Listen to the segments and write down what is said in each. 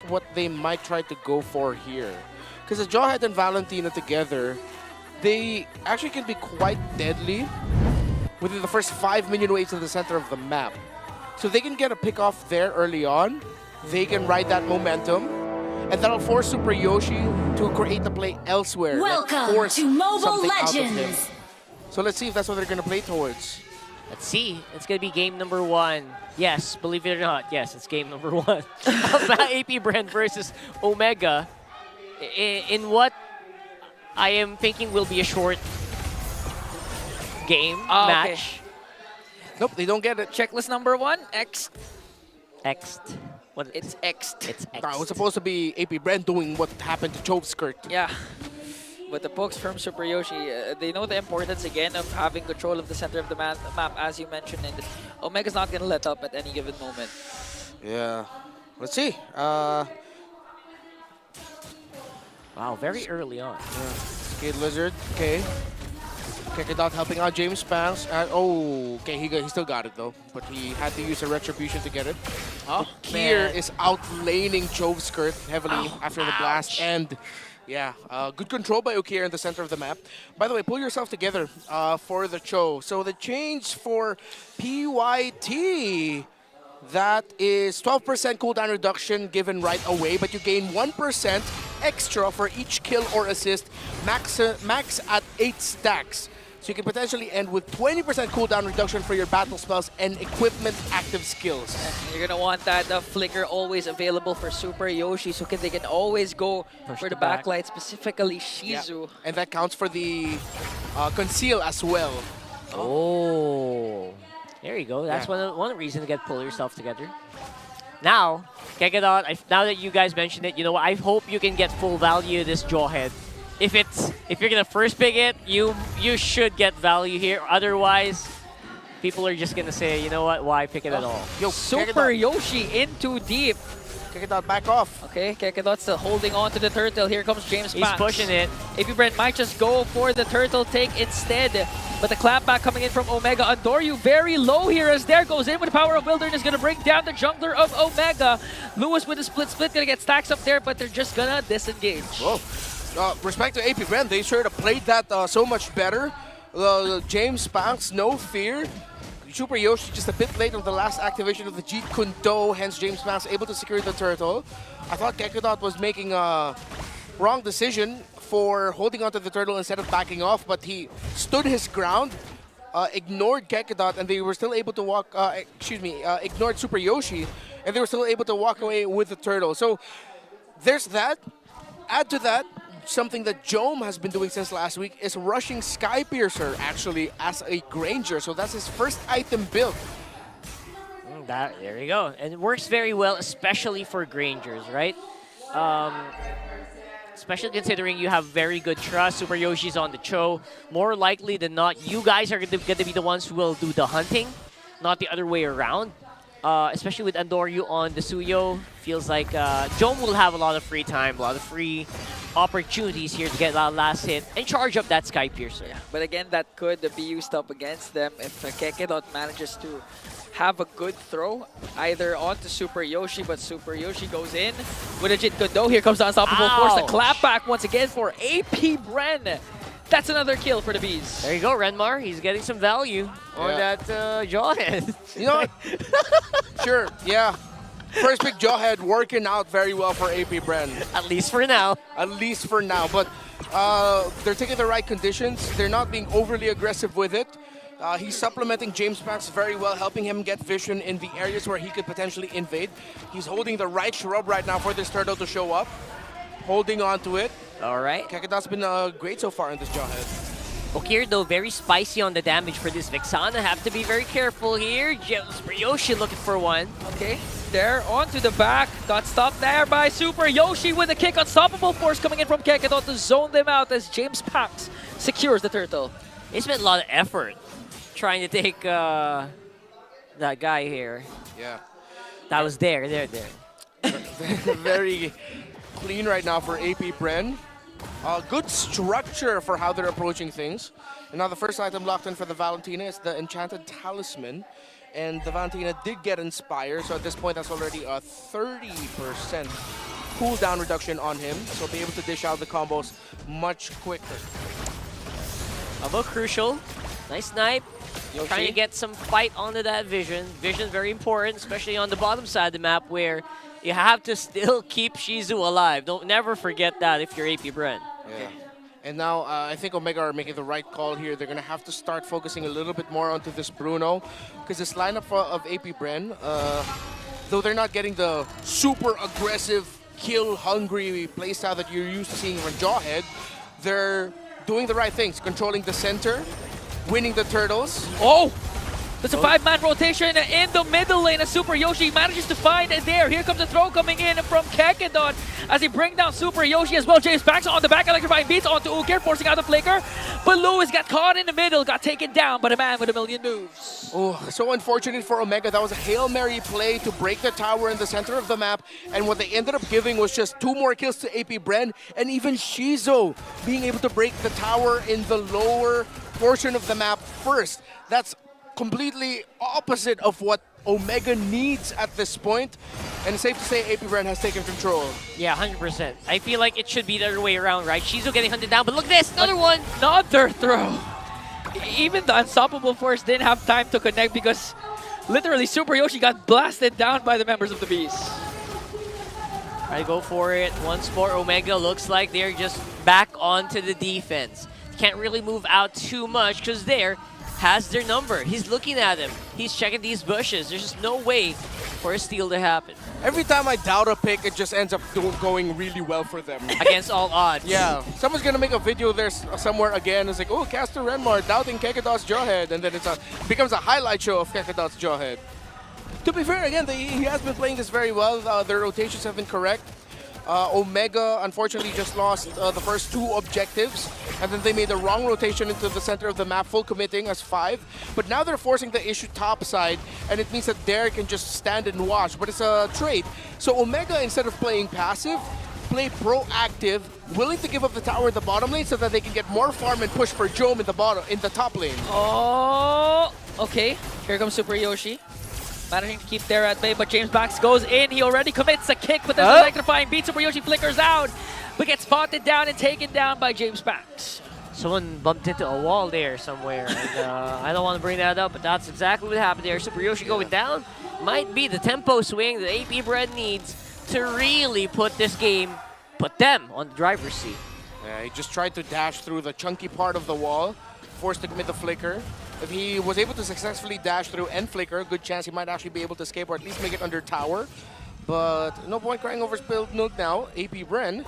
what they might try to go for here. Because the Jawhead and Valentina together, they actually can be quite deadly within the first 5 minion waves in the center of the map. So they can get a pick off there early on. They can ride that momentum. And that'll force Super Yoshi to create the play elsewhere. Welcome to Mobile Legends! So let's see if that's what they're going to play towards. Let's see. It's going to be game number 1. Yes, believe it or not. Yes, it's game number 1 of AP Bren versus Omega. In what I am thinking will be a short game match. Okay. Nope, they don't get it. Checklist number 1, X. X'd. What? It's X'd. It's X'd. No, it was supposed to be AP Bren doing what happened to Chove's skirt. Yeah. But the pokes from Super Yoshi, they know the importance again of having control of the center of the map, as you mentioned. And Omega's not going to let up at any given moment. Yeah. Let's see. Wow, very early on. Yeah. Skid Lizard, okay. Kekidot helping out James Spanks. Okay, he still got it though, but he had to use a retribution to get it. Oh, Kier is outlaning Chove's skirt heavily after the blast, and yeah, good control by Ukier in the center of the map. By the way, pull yourself together for the Cho. So the change for PYT, that is 12% cooldown reduction given right away, but you gain 1% extra for each kill or assist, max at 8 stacks. So you can potentially end with 20% cooldown reduction for your battle spells and equipment active skills. You're going to want that flicker always available for Super Yoshi, so they can always go for the backlight, specifically Shizu. Yeah. And that counts for the conceal as well. Oh, there you go. That's one reason to pull yourself together. Now, Kekidot, now that you guys mentioned it, you know what? I hope you can get full value of this Jawhead. If you're gonna first pick it, you should get value here. Otherwise, people are just gonna say, you know what? Why pick it at all? Yo, Super Yoshi in too deep. Kekidot back off. Okay, Kekidot still holding on to the turtle. Here comes James Spanks. He's pushing it. AP Bren might just go for the turtle take instead. But the clapback coming in from Omega. Andoryu very low here as there goes in with the power of Wilderness. Going to bring down the jungler of Omega. Lewis with a split. Going to get stacks up there, but they're just going to disengage. Whoa. Respect to AP Bren, they should have played that so much better. James Spanks, no fear. Super Yoshi just a bit late on the last activation of the Jeet Kune Do, hence James Spanks able to secure the turtle. I thought Kekidot was making a wrong decision for holding onto the turtle instead of backing off, but he stood his ground, ignored Kekidot, and they were still able to walk, ignored Super Yoshi, and they were still able to walk away with the turtle. So there's that. Add to that, something that Jome has been doing since last week is rushing Skypiercer actually as a Granger. So that's his first item built. There you go. And it works very well, especially for Grangers, right? Especially considering you have very good trust. Super Yoshi's on the Cho. More likely than not, you guys are going to be the ones who will do the hunting, not the other way around. Especially with Andoryu on the Suyo, feels like Jome will have a lot of free time, a lot of free opportunities here to get that last hit and charge up that Skypiercer. Yeah, but again, that could be used up against them if Kekidot manages to have a good throw either onto Super Yoshi, but Super Yoshi goes in with a Jeet Kune Do. Here comes the Unstoppable Force, the clapback once again for AP Bren. That's another kill for the Bees. There you go, Renmar. He's getting some value on that Jawhead. You know what? Sure, yeah. First pick Jawhead working out very well for AP Bren. At least for now. At least for now. But they're taking the right conditions. They're not being overly aggressive with it. He's supplementing James Spanks very well, helping him get vision in the areas where he could potentially invade. He's holding the right shrub right now for this turtle to show up. Holding on to it. All right. Kekidot's been great so far in this Jawhead. Okir, though, very spicy on the damage for this Vexana. Have to be very careful here. Super Yoshi looking for one. Okay, there, onto the back. Got stopped there by Super Yoshi with a kick. Unstoppable Force coming in from Kekidot to zone them out as James Pax secures the turtle. They spent a lot of effort trying to take that guy here. Yeah. That was there. Very clean right now for AP Bren. Good structure for how they're approaching things. And now the first item locked in for the Valentina is the Enchanted Talisman. And the Valentina did get Inspire, so at this point that's already a 30% cooldown reduction on him, so be able to dish out the combos much quicker. About crucial. Nice snipe. Yoshi. Trying to get some fight onto that vision. Vision very important, especially on the bottom side of the map where you have to still keep Shizu alive. Don't never forget that if you're AP Bren. Yeah. And now I think Omega are making the right call here. They're going to have to start focusing a little bit more onto this Bruno, because this lineup of AP Bren, though they're not getting the super aggressive, kill-hungry playstyle that you're used to seeing from Jawhead, they're doing the right things, controlling the center, winning the turtles. Oh! That's a 5-man rotation in the middle lane. A Super Yoshi manages to find it there. Here comes a throw coming in from Kekedon as he brings down Super Yoshi as well. James Banks on the back, electrifying beats onto Ukir, forcing out the flicker. But Lewis got caught in the middle, got taken down by the man with a million moves. Oh, so unfortunate for Omega. That was a Hail Mary play to break the tower in the center of the map. And what they ended up giving was just 2 more kills to AP Bren. And even Shizu being able to break the tower in the lower portion of the map first. That's completely opposite of what Omega needs at this point. And it's safe to say AP Bren has taken control. Yeah, 100%. I feel like it should be the other way around, right? Shizu getting hunted down, but look at this, another one! Another throw! Even the Unstoppable Force didn't have time to connect because literally Super Yoshi got blasted down by the members of the Beast. Try to go for it once more. Omega looks like they're just back onto the defense. Can't really move out too much because there has their number. He's looking at him. He's checking these bushes. There's just no way for a steal to happen. Every time I doubt a pick, it just ends up going really well for them. Against all odds. Yeah. Someone's going to make a video there somewhere again. It's like, oh, Caster Renmar doubting Kekedot's Jawhead. And then it becomes a highlight show of Kekedot's Jawhead. To be fair, again, he has been playing this very well. Their rotations have been correct. Omega, unfortunately, just lost the first 2 objectives, and then they made the wrong rotation into the center of the map, full committing as 5. But now they're forcing the issue top side, and it means that Derek can just stand and watch, but it's a trade. So Omega, instead of playing passive, play proactive, willing to give up the tower in the bottom lane so that they can get more farm and push for Jome in the top lane. Oh, okay. Here comes Super Yoshi. Managing to keep there at bay, but James Bax goes in. He already commits a kick, but there's an electrifying beat. Super Yoshi flickers out, but gets spotted down and taken down by James Bax. Someone bumped into a wall there somewhere. And, I don't want to bring that up, but that's exactly what happened there. Super Yoshi going down might be the tempo swing that AP Bren needs to really put them on the driver's seat. Yeah, he just tried to dash through the chunky part of the wall, forced to commit the flicker. If he was able to successfully dash through and flicker, good chance he might actually be able to escape or at least make it under tower. But no point crying over spilled milk now. AP Bren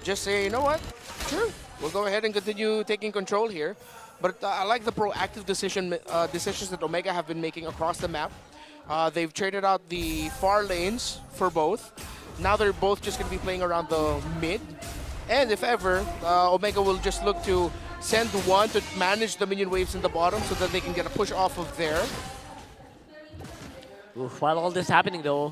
just say, you know what? Sure, we'll go ahead and continue taking control here. But I like the proactive decisions that Omega have been making across the map. They've traded out the far lanes for both. Now they're both just going to be playing around the mid. And if ever, Omega will just look to send one to manage the minion waves in the bottom so that they can get a push off of there. Oof, while all this happening though,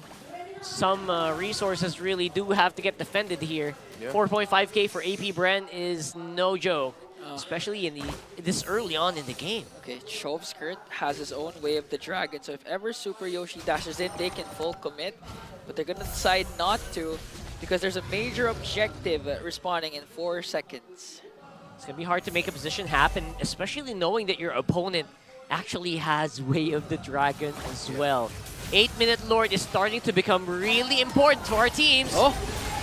some resources really do have to get defended here. Yeah. 4.5k for AP Bren is no joke, especially in this early on in the game. Okay, Chauve Skirt has his own way of the dragon, so if ever Super Yoshi dashes in, they can full commit, but they're gonna decide not to because there's a major objective respawning in 4 seconds. It's going to be hard to make a position happen, especially knowing that your opponent actually has Way of the Dragon as well. 8-minute Lord is starting to become really important for our teams. Oh,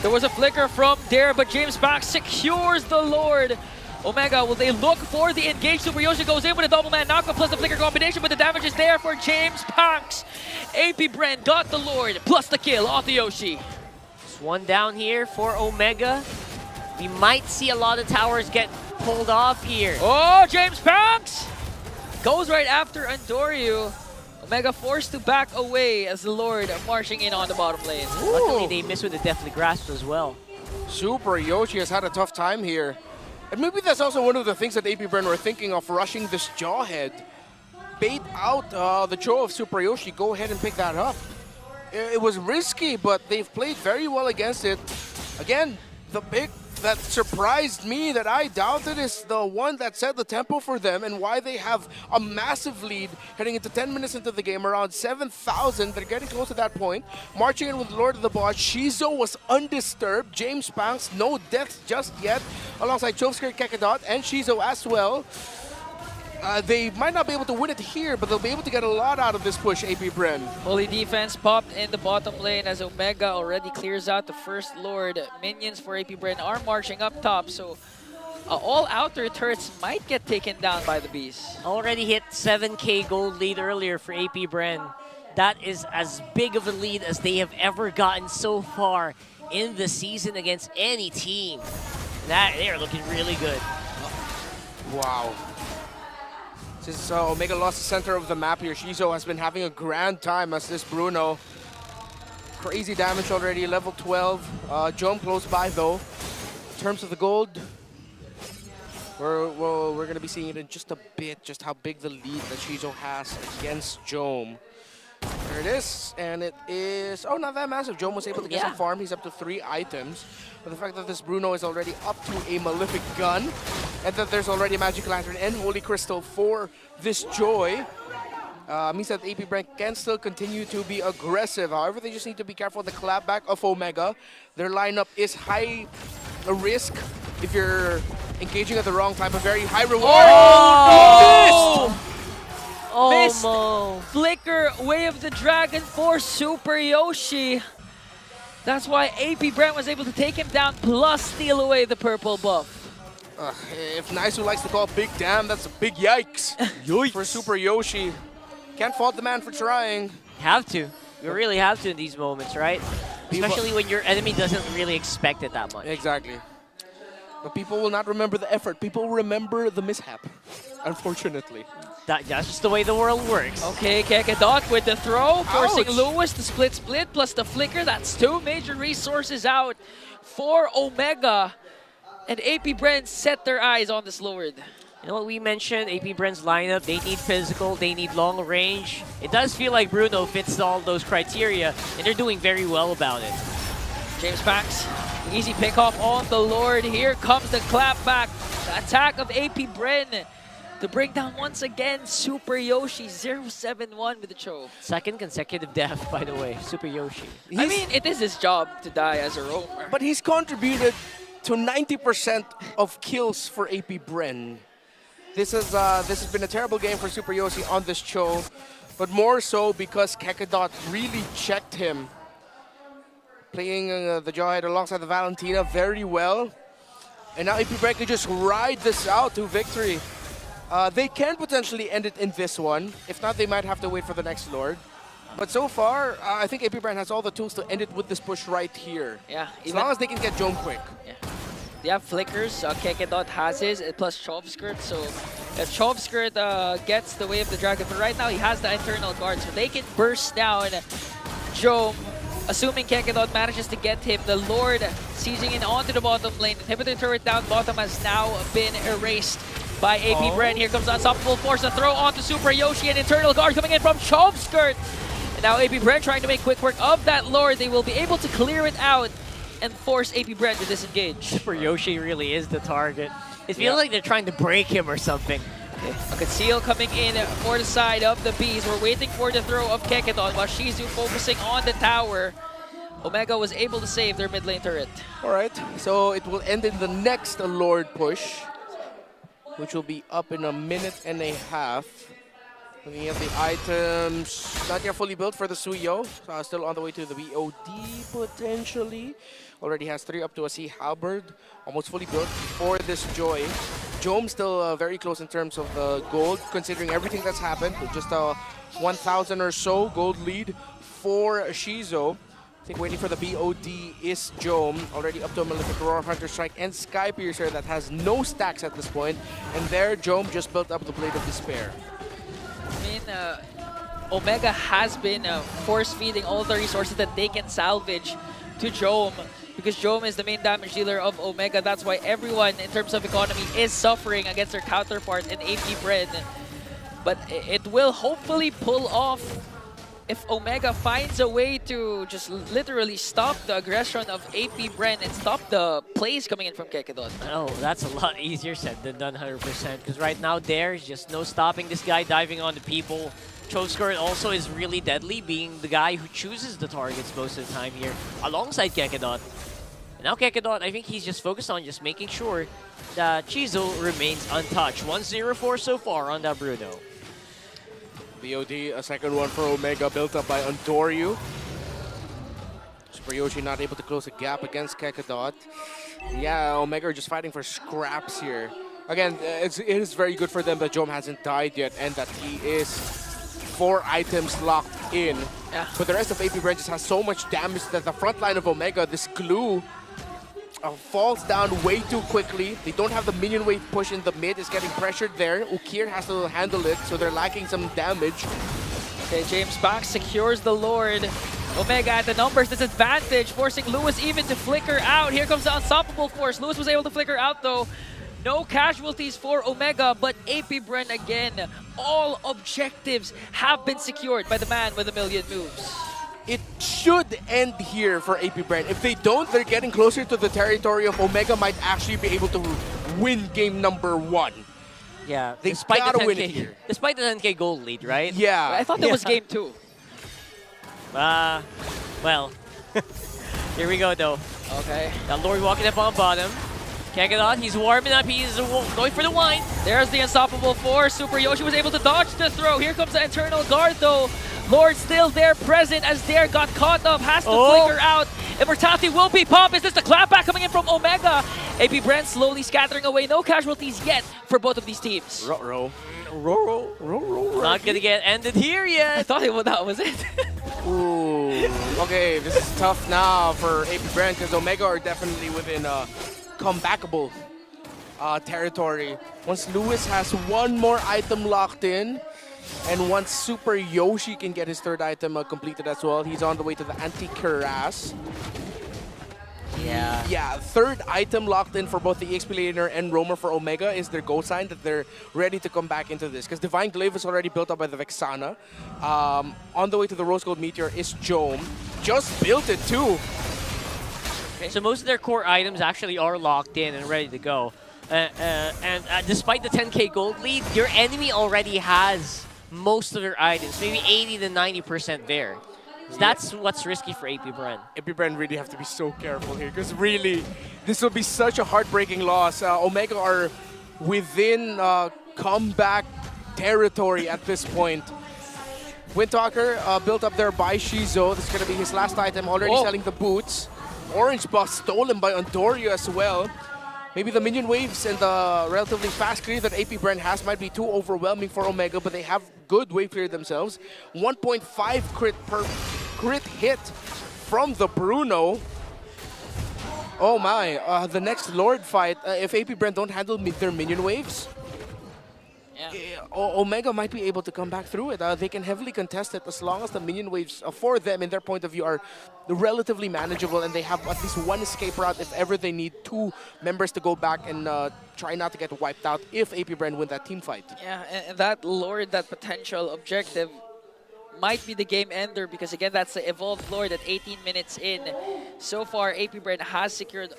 there was a flicker from there, but James Bax secures the Lord. Omega, will they look for the engage? Super Yoshi goes in with a double man knockoff plus the flicker combination, but the damage is there for James Bax. AP Bren got the Lord plus the kill off the Yoshi. Just one down here for Omega. We might see a lot of towers get pulled off here. Oh, James Bax goes right after Andoryu. Omega forced to back away as the Lord marching in on the bottom lane. Ooh. Luckily, they missed with the Deathly Grasp as well. Super Yoshi has had a tough time here. And maybe that's also one of the things that AP Bren were thinking of, rushing this Jawhead. Bait out the Cho of Super Yoshi, go ahead and pick that up. It was risky, but they've played very well against it. Again, the pick that surprised me, that I doubted, is the one that set the tempo for them and why they have a massive lead heading into 10 minutes into the game, around 7,000. They're getting close to that point. Marching in with Lord of the Boss. Shizo was undisturbed. James Banks, no deaths just yet, alongside Chovskirt, Kekadot, and Shizo as well. They might not be able to win it here, but they'll be able to get a lot out of this push, AP Bren. Fully defense popped in the bottom lane as Omega already clears out the first Lord. Minions for AP Bren are marching up top, so all outer turrets might get taken down by the bees. Already hit 7K gold lead earlier for AP Bren. That is as big of a lead as they have ever gotten so far in the season against any team. They're looking really good. Wow. Since Omega lost the center of the map here, Shizo has been having a grand time as this Bruno. Crazy damage already, level 12. Jom close by though. In terms of the gold, we're going to be seeing it in just a bit, just how big the lead that Shizo has against Jom. There it is, and it is, oh, not that massive. Jom was able to get some farm. He's up to 3 items. But the fact that this Bruno is already up to a Malefic Gun, and that there's already a Magic Lantern and Holy Crystal for this Joy, means that AP Bren can still continue to be aggressive. However, they just need to be careful of the clapback of Omega. Their lineup is high risk if you're engaging at the wrong time, but very high reward. Oh, no! Missed Almost. Flicker, Way of the Dragon for Super Yoshi. That's why AP Brent was able to take him down, plus steal away the purple buff. If Naisu likes to call big damn, that's a big yikes. For Super Yoshi. Can't fault the man for trying. Have to. You really have to in these moments, right? Especially when your enemy doesn't really expect it that much. Exactly. But people will not remember the effort. People remember the mishap, unfortunately. That's just the way the world works. Okay, Kekadot with the throw, forcing Ouch. Lewis to split plus the flicker. That's 2 major resources out for Omega. And AP Brent set their eyes on this Lord. You know what we mentioned? AP Bren's lineup, they need physical, they need long range. It does feel like Bruno fits all those criteria, and they're doing very well about it. James Banks, easy pick off on the Lord. Here comes the clapback. The attack of AP Bren to bring down once again Super Yoshi 071 with the choke. Second consecutive death, by the way, Super Yoshi. I mean, it is his job to die as a roamer. But he's contributed to 90% of kills for AP Bren. This has been a terrible game for Super Yoshi on this show, but more so because Kekadot really checked him. Playing the Jawhead alongside the Valentina very well. And now AP Bren can just ride this out to victory. They can potentially end it in this one. If not, they might have to wait for the next Lord. But so far, I think AP Bren has all the tools to end it with this push right here. Yeah, as long as they can get Jom quick. Yeah. They have flickers. Kekadot has his, plus Chovskirt. So if Chovskirt gets the Way of the Dragon, but right now he has the internal guard, so they can burst down Jom. Assuming Kekadot manages to get him, the Lord seizing in onto the bottom lane. Inhibitor turret down bottom has now been erased by AP Bren. Here comes Unstoppable Force, a throw onto Super Yoshi, and internal guard coming in from Chovskirt. And now AP Bren trying to make quick work of that Lord. They will be able to clear it out and force AP Bren to disengage. Super Yoshi really is the target. It feels like they're trying to break him or something. A conceal coming in for the side of the bees. We're waiting for the throw of Kekadot while Shizu focusing on the tower. Omega was able to save their mid lane turret. Alright, so it will end in the next Lord push, which will be up in a minute and a half. Looking at the items, not yet fully built for the Suyo. Still on the way to the BOD potentially. Already has 3 up to a Sea Halberd. Almost fully built for this Joy. Jom still very close in terms of the gold, considering everything that's happened. With just a 1,000 or so gold lead for Shizo. I think waiting for the BOD is Jom. Already up to a Malefic Roar, Hunter Strike, and Sky Piercer that has no stacks at this point. And there, Jom just built up the Blade of Despair. I mean, Omega has been force-feeding all the resources that they can salvage to Jom, because Jom is the main damage dealer of Omega. That's why everyone, in terms of economy, is suffering against their counterpart in AP Bren. But it will hopefully pull off if Omega finds a way to just literally stop the aggression of AP Bren and stop the plays coming in from Kekedon. Oh, that's a lot easier said than done 100%. Because right now there's just no stopping this guy diving on the people. Chokeskirt also is really deadly, being the guy who chooses the targets most of the time here, alongside Kekedon. And now Kekedon, I think he's just focused on just making sure that Chizo remains untouched. 1-0-4 so far on that Bruno. BOD, a second one for Omega, built up by Ondoryu. Super Yoshi not able to close the gap against Kekedon. Yeah, Omega are just fighting for scraps here. Again, it is very good for them that Jom hasn't died yet and that he is 4 items locked in. Yeah. But the rest of AP Bren just has so much damage that the front line of Omega, this glue, falls down way too quickly. They don't have the minion wave push in the mid. Is getting pressured there. Ukir has to handle it, so they're lacking some damage. Okay, James Banks secures the Lord. Omega at the numbers disadvantage, forcing Lewis even to flicker out. Here comes the Unstoppable Force. Lewis was able to flicker out though. No casualties for Omega, but AP Bren again. All objectives have been secured by the man with a million moves. It should end here for AP Bren. If they don't, they're getting closer to the territory of Omega might actually be able to win game number 1. Yeah, They despite gotta win it here. Despite the 10k gold lead, right? Yeah. I thought that was game 2. Well, here we go though. Okay. Now Lord walking up on bottom. Kekedon, he's warming up, he's going for the wine. There's the Unstoppable Force. Super Yoshi was able to dodge the throw. Here comes the Eternal Guard though. Lord still there present as Dare got caught up, has to flicker out. Immortality will be popped. Is this the clapback coming in from Omega? AP Bren slowly scattering away. No casualties yet for both of these teams. Row. Not gonna get ended here I yet. thought that was it. Ooh. Okay, this is tough now for AP Bren because Omega are definitely within comebackable territory. Once Lewis has one more item locked in, and once Super Yoshi can get his 3rd item completed as well, he's on the way to the anti-Cuirass. Yeah. Yeah, 3rd item locked in for both the EXP Laner and Roamer for Omega is their go sign that they're ready to come back into this. Because Divine Glaive is already built up by the Vexana. On the way to the Rose Gold Meteor is Jome. Just built it too. Okay. So most of their core items actually are locked in and ready to go. And despite the 10k gold lead, your enemy already has most of their items, maybe 80 to 90% there. So that's what's risky for AP Bren. AP Bren really have to be so careful here because really, this will be such a heartbreaking loss. Omega are within comeback territory at this point. Windtalker built up there by Shizo. This is going to be his last item, already selling the boots. Orange buff stolen by Ondoryu as well. Maybe the minion waves and the relatively fast clear that AP Bren has might be too overwhelming for Omega, but they have good wave clear themselves. 1.5 crit hit from the Bruno. Oh my, the next Lord fight, if AP Bren don't handle their minion waves, Omega might be able to come back through it. They can heavily contest it as long as the minion waves for them, in their point of view, are relatively manageable and they have at least one escape route if ever they need 2 members to go back and try not to get wiped out if AP Bren win that team fight. Yeah, and that Lord, that potential objective might be the game ender because again, that's the Evolved Lord at 18 minutes in. So far, AP Bren has secured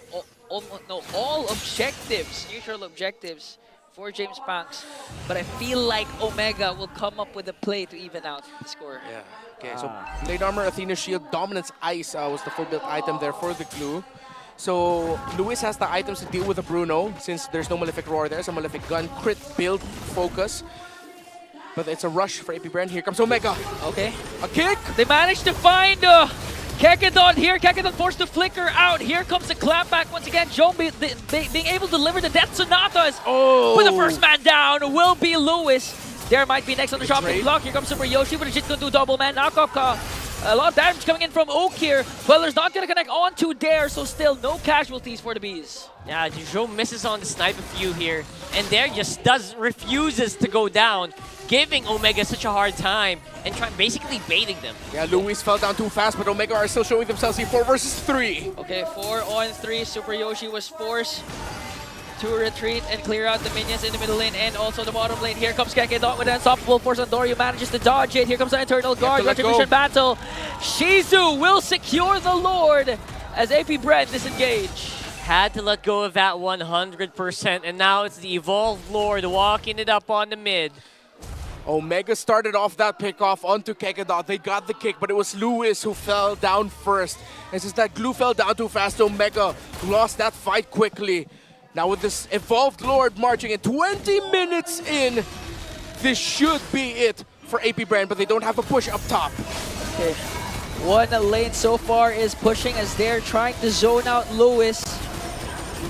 all objectives, neutral objectives for James Banks, but I feel like Omega will come up with a play to even out the score. Yeah. Okay, so Blade Armor, Athena Shield, Dominance Ice was the full build item there for the glue. So Lewis has the items to deal with the Bruno since there's no Malefic Roar there. It's a Malefic Gun, crit build, focus. But it's a rush for AP Bren. Here comes Omega. Okay. A kick! They managed to find Kekedon here. Kekedon forced to flicker out. Here comes the clapback once again. Jome being able to deliver the Death Sonatas. Oh! With the first man down will be Lewis. There might be next on the shopping block. Here comes Super Yoshi with a Jit Kundu double man knockoff. A lot of damage coming in from Oak here. Queller's not going to connect onto Dare, so still no casualties for the Bees. Yeah, Jome misses on the snipe a few here, and Dare just refuses to go down, giving Omega such a hard time and basically baiting them. Yeah, Luis fell down too fast, but Omega are still showing themselves here. 4 versus 3. Okay, 4 on 3. Super Yoshi was forced to retreat and clear out the minions in the middle lane and also the bottom lane. Here comes Kekedot with an unstoppable force on Dorio, manages to dodge it. Here comes the Eternal Guard, Retribution battle. Shizu will secure the Lord as AP Bren disengage. Had to let go of that 100%, and now it's the Evolved Lord walking it up on the mid. Omega started off that pickoff onto Kekedot. They got the kick, but it was Lewis who fell down first. And since that glue fell down too fast, Omega lost that fight quickly. Now with this Evolved Lord marching in 20 minutes in, this should be it for AP Bren, but they don't have a push up top. Okay. One lane so far is pushing as they're trying to zone out Lewis.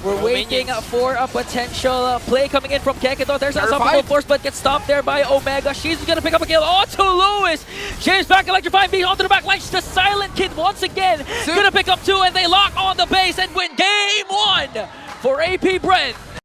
We're waiting for a potential play coming in from Kekedot. There's an unstoppable force, but gets stopped there by Omega. She's gonna pick up a kill onto Lewis. James back electrifying, being onto the back line. The Silent Kid once again gonna pick up 2, and they lock on the base and win game 1 for AP Bren.